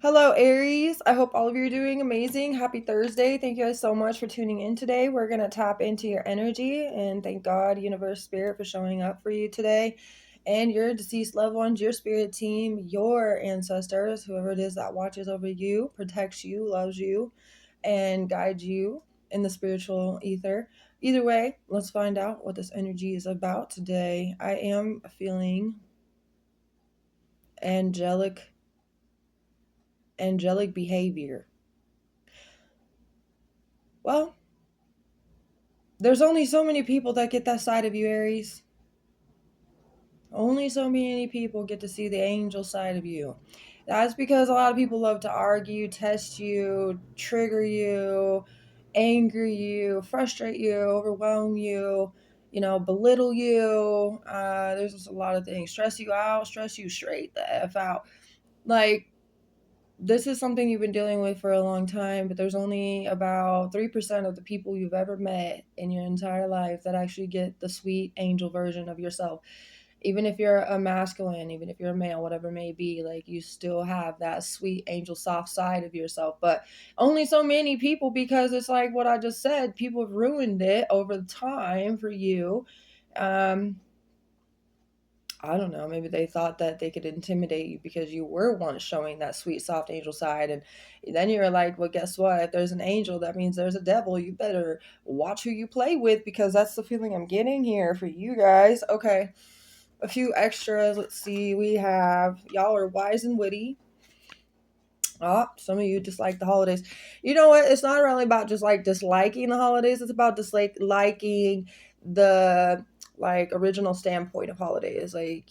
Hello, Aries. I hope all of you are doing amazing. Happy Thursday. Thank you guys so much for tuning in today. We're going to tap into your energy and thank God, Universe, Spirit, for showing up for you today and your deceased loved ones, your spirit team, your ancestors, whoever it is that watches over you, protects you, loves you, and guides you in the spiritual ether. Either way, let's find out what this energy is about today. I am feeling angelic behavior. Well, there's only so many people that get that side of you, Aries. Only so many people get to see the angel side of you. That's because a lot of people love to argue, test you, trigger you, anger you, frustrate you, overwhelm you, belittle you. There's just a lot of things. Stress you out, stress you straight the F out. Like, this is something you've been dealing with for a long time, but there's only about 3% of the people you've ever met in your entire life that actually get the sweet angel version of yourself. Even if you're a masculine, even if you're a male, whatever it may be, like, you still have that sweet angel soft side of yourself. But only so many people, because it's like what I just said, people have ruined it over the time for you. I don't know, maybe they thought that they could intimidate you because you were once showing that sweet, soft angel side. And then you're like, well, guess what? If there's an angel, that means there's a devil. You better watch who you play with, because that's the feeling I'm getting here for you guys. Okay, a few extras. Let's see. We have, y'all are wise and witty. Some of you dislike the holidays. You know what? It's not really about just like disliking the holidays. It's about liking the original standpoint of holidays. Like,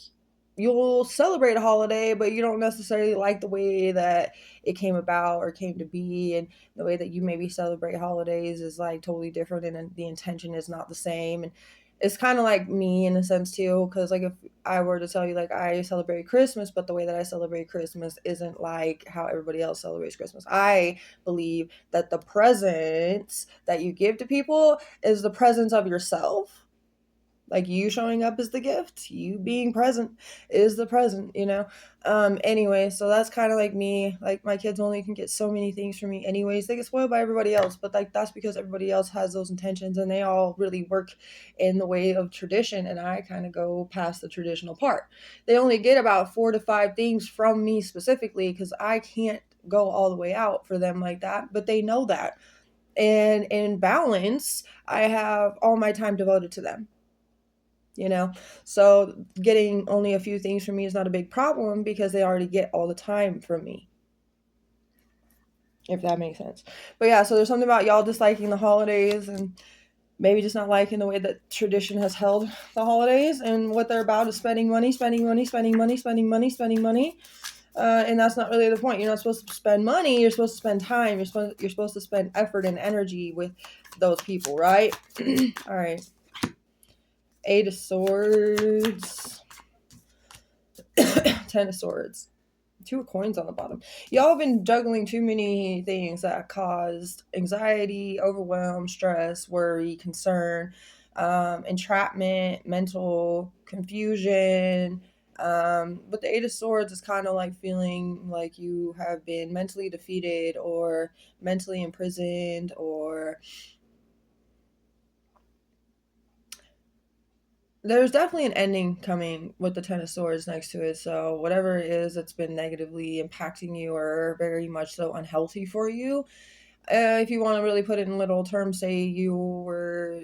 you'll celebrate a holiday, but you don't necessarily like the way that it came about or came to be, and the way that you maybe celebrate holidays is like totally different, and the intention is not the same. And it's kind of like me in a sense too, because like if I were to tell you like I celebrate Christmas, but the way that I celebrate Christmas isn't like how everybody else celebrates Christmas. I believe that the presents that you give to people is the presence of yourself. Like, you showing up is the gift, you being present is the present. Anyway, so that's kind of like me. Like, my kids only can get so many things from me anyways. They get spoiled by everybody else, but like that's because everybody else has those intentions and they all really work in the way of tradition, and I kind of go past the traditional part. They only get about 4 to 5 things from me specifically, because I can't go all the way out for them like that, but they know that. And in balance, I have all my time devoted to them. So getting only a few things from me is not a big problem, because they already get all the time from me, if that makes sense. But yeah, so there's something about y'all disliking the holidays, and maybe just not liking the way that tradition has held the holidays, and what they're about is spending money, and that's not really the point. You're not supposed to spend money, you're supposed to spend time, you're supposed to spend effort and energy with those people, right? All right. 8 of Swords, 10 of Swords, 2 of Coins on the bottom. Y'all have been juggling too many things that caused anxiety, overwhelm, stress, worry, concern, entrapment, mental confusion. But the 8 of Swords is kind of like feeling like you have been mentally defeated or mentally imprisoned, or there's definitely an ending coming with the 10 of Swords next to it. So whatever it is that's been negatively impacting you, or very much so unhealthy for you, if you want to really put it in little terms, say you were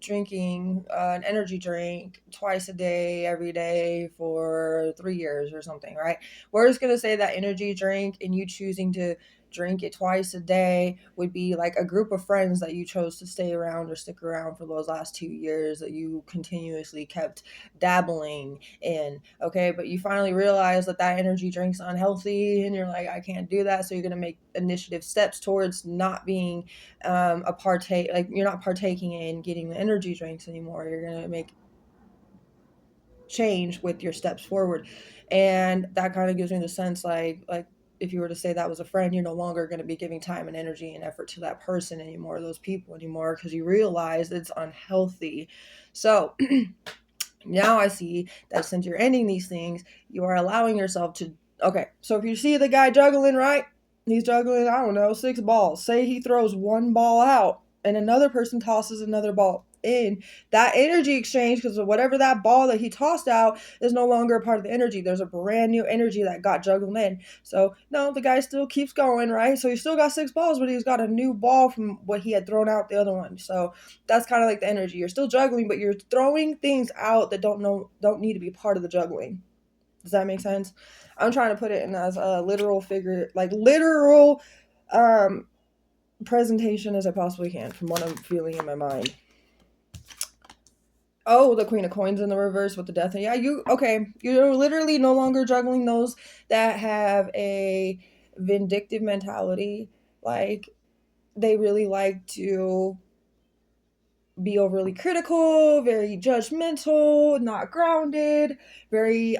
drinking an energy drink twice a day, every day for 3 years or something, right? We're just going to say that energy drink, and you choosing to drink it twice a day, would be like a group of friends that you chose to stay around or stick around for those last 2 years, that you continuously kept dabbling in. Okay, but you finally realize that energy drink's unhealthy, and you're like, I can't do that. So you're going to make initiative steps towards not being like, you're not partaking in getting the energy drinks anymore. You're going to make change with your steps forward. And that kind of gives me the sense like if you were to say that was a friend, you're no longer going to be giving time and energy and effort to that person anymore, those people anymore, because you realize it's unhealthy. So now I see that since you're ending these things, you are allowing yourself to Okay, so if you see the guy juggling, right? He's juggling, I don't know, 6 balls. Say he throws one ball out and another person tosses another ball in. That energy exchange, because whatever that ball that he tossed out is no longer a part of the energy. There's a brand new energy that got juggled in. So, no, the guy still keeps going, right? So he still got 6 balls, but he's got a new ball from what he had thrown out the other one. So that's kind of like the energy. You're still juggling, but you're throwing things out that don't need to be part of the juggling. Does that make sense? I'm trying to put it in as a literal figure, like literal um, presentation as I possibly can from what I'm feeling in my mind. Oh, the Queen of Coins in the reverse with the death. Yeah, you're literally no longer juggling those that have a vindictive mentality. Like, they really like to be overly critical, very judgmental, not grounded, very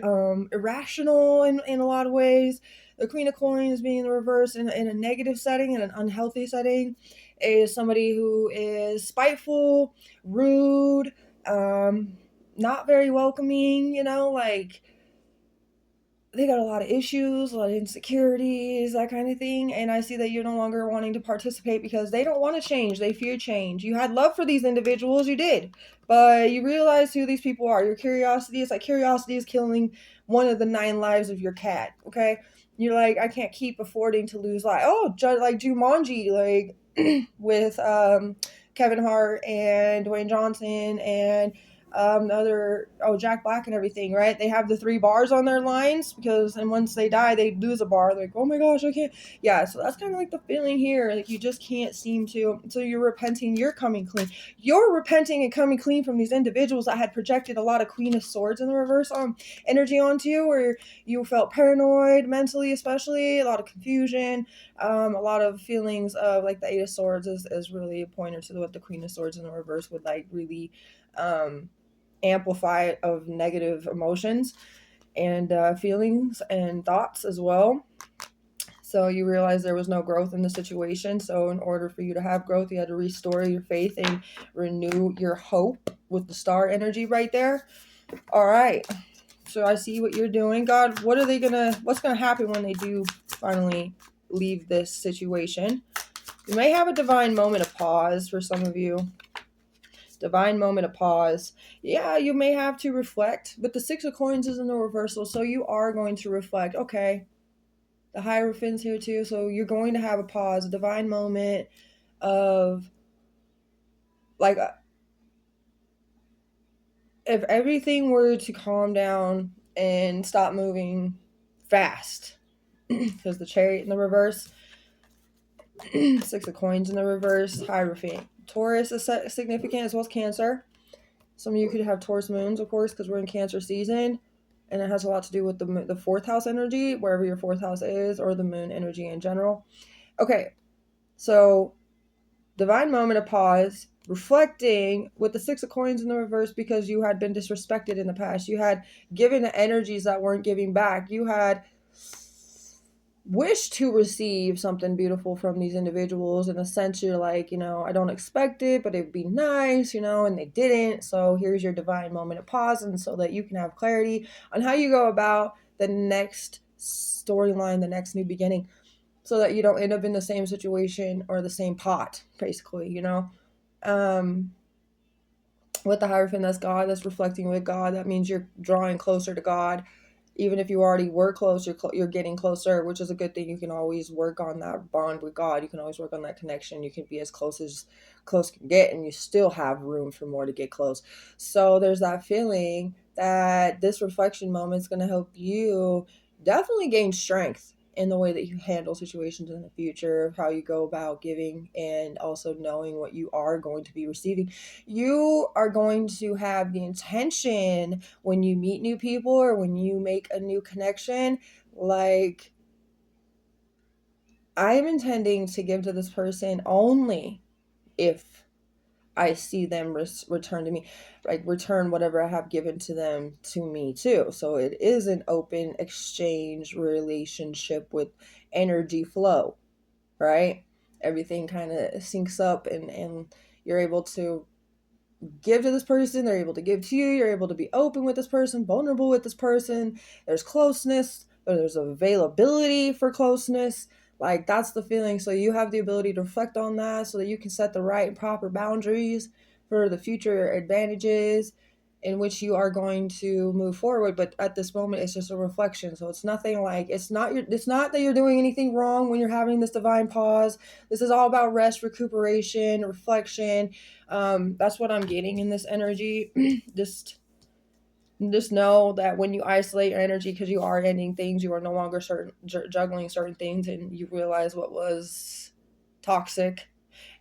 irrational in a lot of ways. The Queen of Coins being in the reverse in a negative setting, in an unhealthy setting, is somebody who is spiteful, rude, not very welcoming, like they got a lot of issues, a lot of insecurities, that kind of thing. And I see that you're no longer wanting to participate because they don't want to change. They fear change. You had love for these individuals, you did, but you realize who these people are. Your curiosity is like curiosity is killing one of the 9 lives of your cat. Okay, you're like, I can't keep affording to lose life. Oh, like Jumanji, like with Kevin Hart and Dwayne Johnson and Jack Black and everything, right? They have the 3 bars on their lines and once they die, they lose a bar. They're like, oh my gosh, I can't. Yeah, so that's kind of like the feeling here. Like, you just can't seem to. So you're repenting. You're coming clean. You're repenting and coming clean from these individuals that had projected a lot of Queen of Swords in the reverse energy onto you, where you felt paranoid mentally, especially a lot of confusion, a lot of feelings of like the 8 of Swords is really a pointer to what the Queen of Swords in the reverse would like really amplify of negative emotions and feelings and thoughts as well. So you realize there was no growth in the situation. So in order for you to have growth, you had to restore your faith and renew your hope with the star energy right there. All right. So I see what you're doing. God, what's gonna happen when they do finally leave this situation? You may have a divine moment of pause for some of you. Divine moment of pause. Yeah, you may have to reflect, but the 6 of Coins is in the reversal, so you are going to reflect. Okay, the Hierophant's here too, so you're going to have a pause, a divine moment of like, if everything were to calm down and stop moving fast, because the Chariot in the reverse, 6 of Coins in the reverse, Hierophant. Taurus is significant as well as Cancer. Some of you could have Taurus moons, of course, because we're in Cancer season, and it has a lot to do with the 4th house energy, wherever your 4th house is, or the moon energy in general. Okay, so divine moment of pause, reflecting with the 6 of Coins in the reverse, because you had been disrespected in the past. You had given the energies that weren't giving back. You had wish to receive something beautiful from these individuals. In a sense, you're like, I don't expect it, but it'd be nice, and they didn't. So here's your divine moment of pause, and so that you can have clarity on how you go about the next storyline, the next new beginning, so that you don't end up in the same situation or the same pot, basically. With the Hierophant, that's God, that's reflecting with God. That means you're drawing closer to God. Even if you already were close, you're getting closer, which is a good thing. You can always work on that bond with God. You can always work on that connection. You can be as close can get, and you still have room for more to get close. So there's that feeling that this reflection moment is going to help you definitely gain strength in the way that you handle situations in the future, how you go about giving, and also knowing what you are going to be receiving. You are going to have the intention when you meet new people or when you make a new connection, like, I am intending to give to this person only if I see them return to me, like return whatever I have given to them to me too. So it is an open exchange relationship with energy flow, right? Everything kind of syncs up, and you're able to give to this person, they're able to give to you, you're able to be open with this person, vulnerable with this person, there's closeness, but there's availability for closeness. Like, that's the feeling. So you have the ability to reflect on that so that you can set the right and proper boundaries for the future advantages in which you are going to move forward. But at this moment, it's just a reflection. So it's nothing like, it's not that you're doing anything wrong when you're having this divine pause. This is all about rest, recuperation, reflection. That's what I'm getting in this energy. Just know that when you isolate your energy because you are ending things, you are no longer juggling certain things, and you realize what was toxic.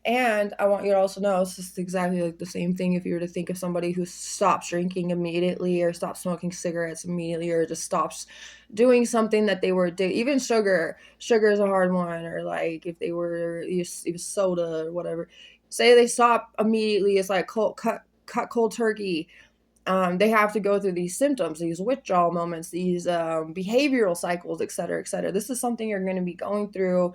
And I want you to also know it's just exactly like the same thing if you were to think of somebody who stops drinking immediately or stops smoking cigarettes immediately or just stops doing something that they were doing. Even sugar is a hard one. Or like if they were it was soda or whatever. Say they stop immediately, it's like cut cold turkey. They have to go through these symptoms, these withdrawal moments, these behavioral cycles, et cetera, et cetera. This is something you're going to be going through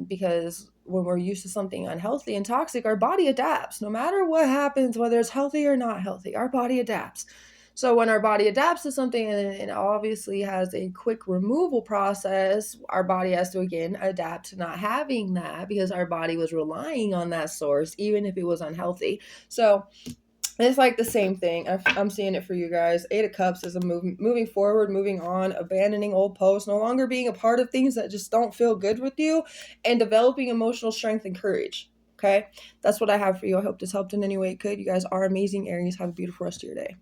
because when we're used to something unhealthy and toxic, our body adapts. No matter what happens, whether it's healthy or not healthy, our body adapts. So when our body adapts to something and it obviously has a quick removal process, our body has to again adapt to not having that because our body was relying on that source, even if it was unhealthy. So it's like the same thing. I'm seeing it for you guys. Eight of Cups is a moving forward, moving on, abandoning old posts, no longer being a part of things that just don't feel good with you, and developing emotional strength and courage. Okay? That's what I have for you. I hope this helped in any way it could. You guys are amazing, Aries. Have a beautiful rest of your day.